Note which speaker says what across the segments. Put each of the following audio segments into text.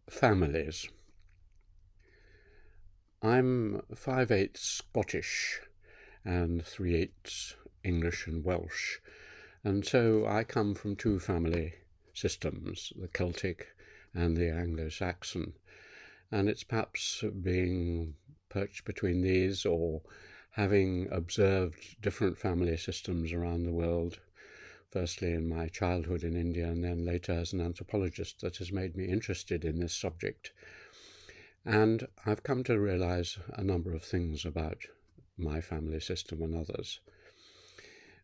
Speaker 1: Families. I'm 5/8 Scottish and 3/8 English and Welsh, and so I come from two family systems, the Celtic and the Anglo-Saxon, and it's perhaps being perched between these or having observed different family systems around the world, firstly in my childhood in India and then later as an anthropologist, that has made me interested in this subject. And I've come to realize a number of things about my family system and others.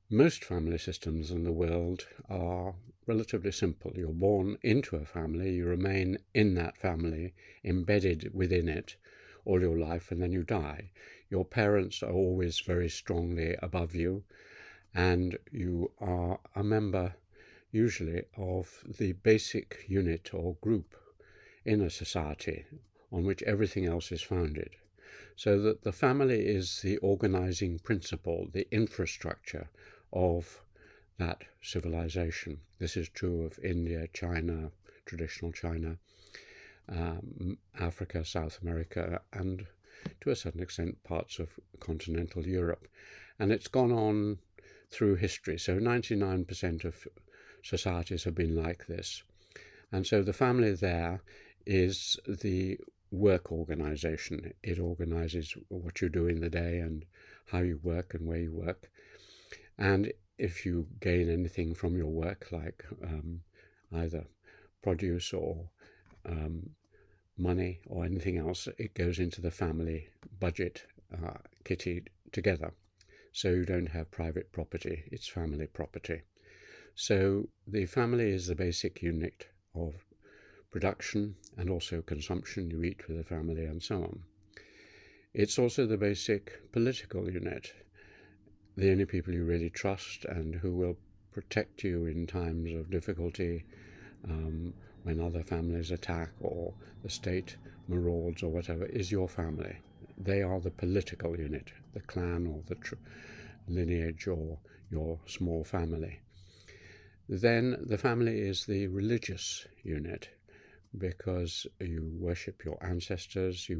Speaker 1: Most family systems in the world are relatively simple. You're born into a family, you remain in that family, embedded within it all your life, and then you die. Your parents are always very strongly above you, and you are a member, usually, of the basic unit or group in a society on which everything else is founded. So that the family is the organizing principle, the infrastructure of that civilization. This is true of India, China, traditional China, Africa, South America, and to a certain extent parts of continental Europe. And it's gone on through history. So 99% of societies have been like this. And so the family there is the work organization. It organizes what you do in the day and how you work and where you work. And if you gain anything from your work, like either produce or money or anything else, it goes into the family budget kitty together. So you don't have private property, it's family property. So the family is the basic unit of production and also consumption. You eat with the family and so on. It's also the basic political unit, the only people you really trust and who will protect you in times of difficulty, when other families attack or the state marauds or whatever, is your family. They are the political unit, the clan or the lineage or your small family. Then the family is the religious unit, because you worship your ancestors, you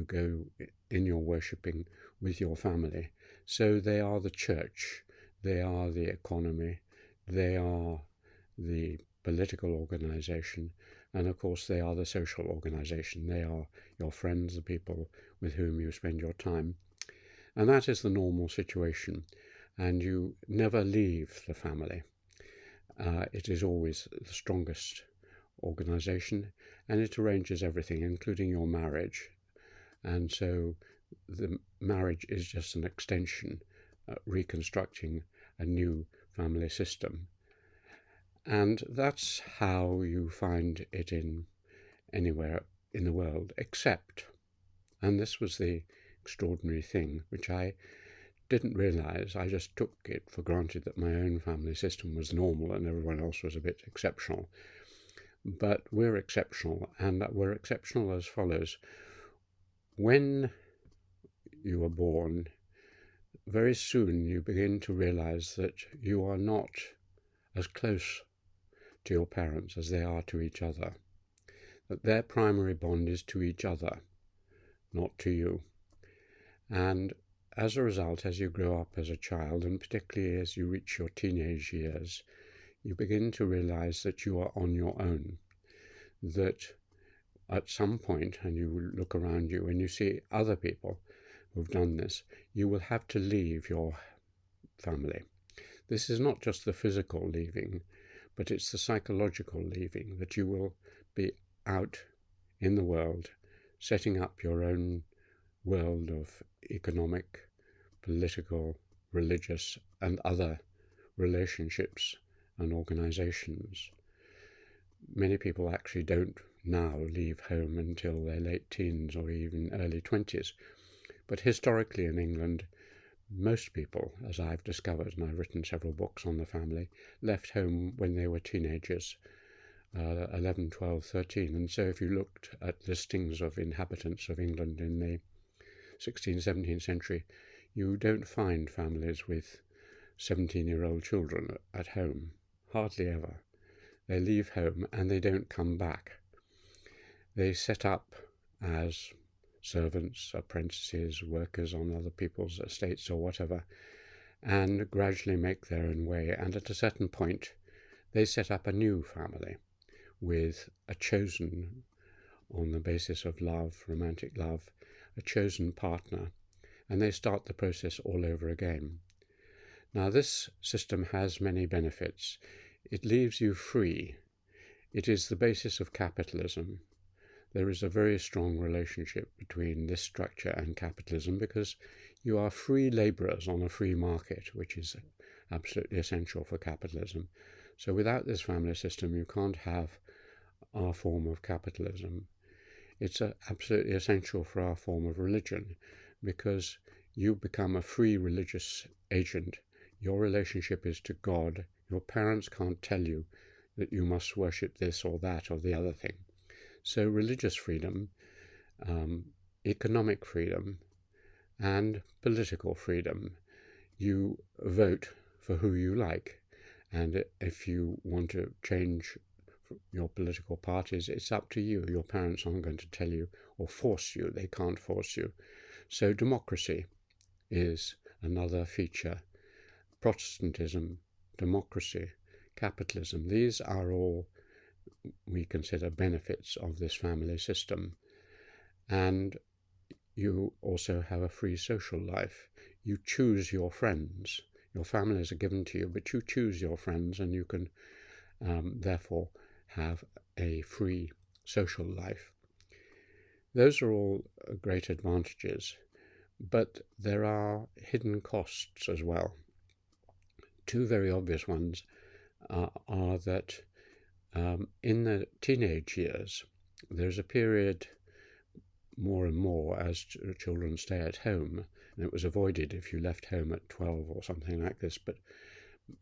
Speaker 1: go in your worshipping with your family. So they are the church, they are the economy, they are the political organization, and of course they are the social organization. They are your friends, the people with whom you spend your time. And that is the normal situation, and you never leave the family. It is always the strongest organization, and it arranges everything, including your marriage. And so the marriage is just an extension, reconstructing a new family system. And that's how you find it in anywhere in the world, except, and this was the extraordinary thing, which I didn't realize, I just took it for granted that my own family system was normal and everyone else was a bit exceptional. But we're exceptional, and we're exceptional as follows. When you are born, very soon you begin to realize that you are not as close to your parents as they are to each other, that their primary bond is to each other, not to you. And as a result, as you grow up as a child, and particularly as you reach your teenage years, you begin to realize that you are on your own, that at some point, and you look around you and you see other people who've done this, you will have to leave your family. This is not just the physical leaving, but it's the psychological leaving, that you will be out in the world, setting up your own world of economic, political, religious, and other relationships and organizations. Many people actually don't now leave home until their late teens or even early 20s. But historically in England, most people, as I've discovered, and I've written several books on the family, left home when they were teenagers, 11, 12, 13. And so if you looked at listings of inhabitants of England in the 16th, 17th century, you don't find families with 17-year-old children at home, hardly ever. They leave home and they don't come back. They set up as servants, apprentices, workers on other people's estates or whatever, and gradually make their own way. And at a certain point, they set up a new family with a chosen, on the basis of love, romantic love, a chosen partner, and they start the process all over again. Now, this system has many benefits. It leaves you free. It is the basis of capitalism. There is a very strong relationship between this structure and capitalism because you are free labourers on a free market, which is absolutely essential for capitalism. So without this family system, you can't have our form of capitalism. It's absolutely essential for our form of religion because you become a free religious agent. Your relationship is to God. Your parents can't tell you that you must worship this or that or the other thing. So religious freedom, economic freedom, and political freedom. You vote for who you like, and if you want to change your political parties, it's up to you. Your parents aren't going to tell you or force you. They can't force you. So democracy is another feature. Protestantism, democracy, capitalism, these are all we consider benefits of this family system. And you also have a free social life. You choose your friends. Your families are given to you, but you choose your friends, and you can therefore have a free social life. Those are all great advantages, but there are hidden costs as well. Two very obvious ones are that in the teenage years, there's a period more and more as children stay at home, and it was avoided if you left home at 12 or something like this, but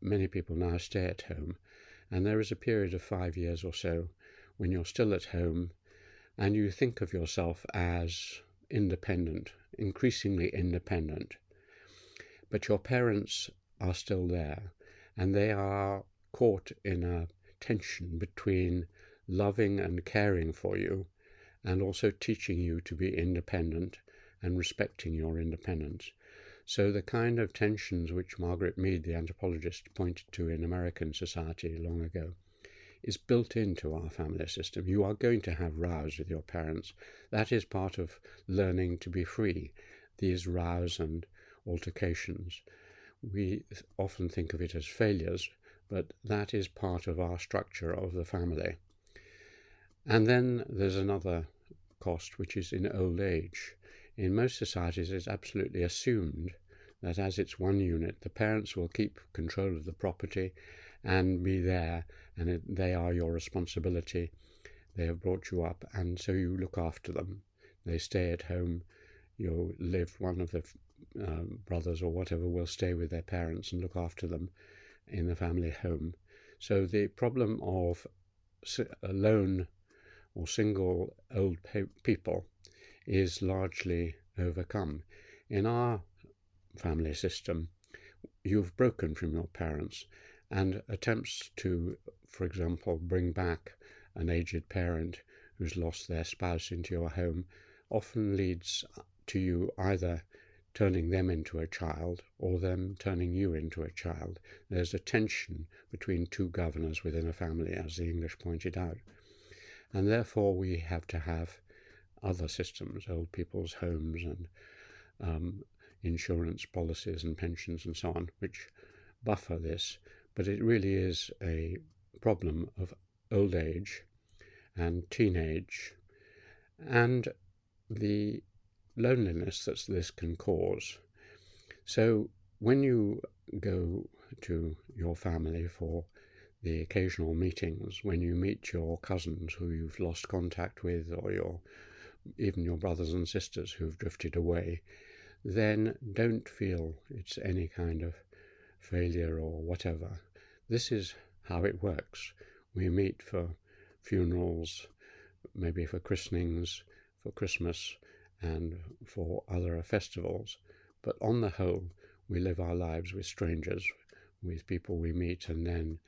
Speaker 1: many people now stay at home, and there is a period of 5 years or so when you're still at home and you think of yourself as independent, increasingly independent, but your parents are still there, and they are caught in a tension between loving and caring for you and also teaching you to be independent and respecting your independence. So the kind of tensions which Margaret Mead, the anthropologist, pointed to in American society long ago is built into our family system. You are going to have rows with your parents. That is part of learning to be free, these rows and altercations. We often think of it as failures, but that is part of our structure of the family. And then there's another cost, which is in old age. In most societies, it's absolutely assumed that as it's one unit, the parents will keep control of the property and be there, and they are your responsibility. They have brought you up, and so you look after them. They stay at home. You live, one of the brothers or whatever will stay with their parents and look after them in the family home. So the problem of alone or single old people is largely overcome. In our family system, you've broken from your parents, and attempts to, for example, bring back an aged parent who's lost their spouse into your home often leads to you either turning them into a child or them turning you into a child. There's a tension between two governors within a family, as the English pointed out. And therefore we have to have other systems, old people's homes and insurance policies and pensions and so on, which buffer this. But it really is a problem of old age and teenage and the loneliness that this can cause. So when you go to your family for the occasional meetings, when you meet your cousins who you've lost contact with, or even your brothers and sisters who've drifted away, then don't feel it's any kind of failure or whatever. This is how it works. We meet for funerals, maybe for christenings, for Christmas, and for other festivals. But on the whole, we live our lives with strangers, with people we meet and then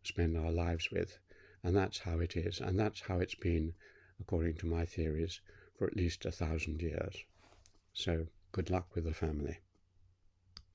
Speaker 1: spend our lives with. And that's how it is. And that's how it's been according to my theories, for at least 1,000 years. So good luck with the family.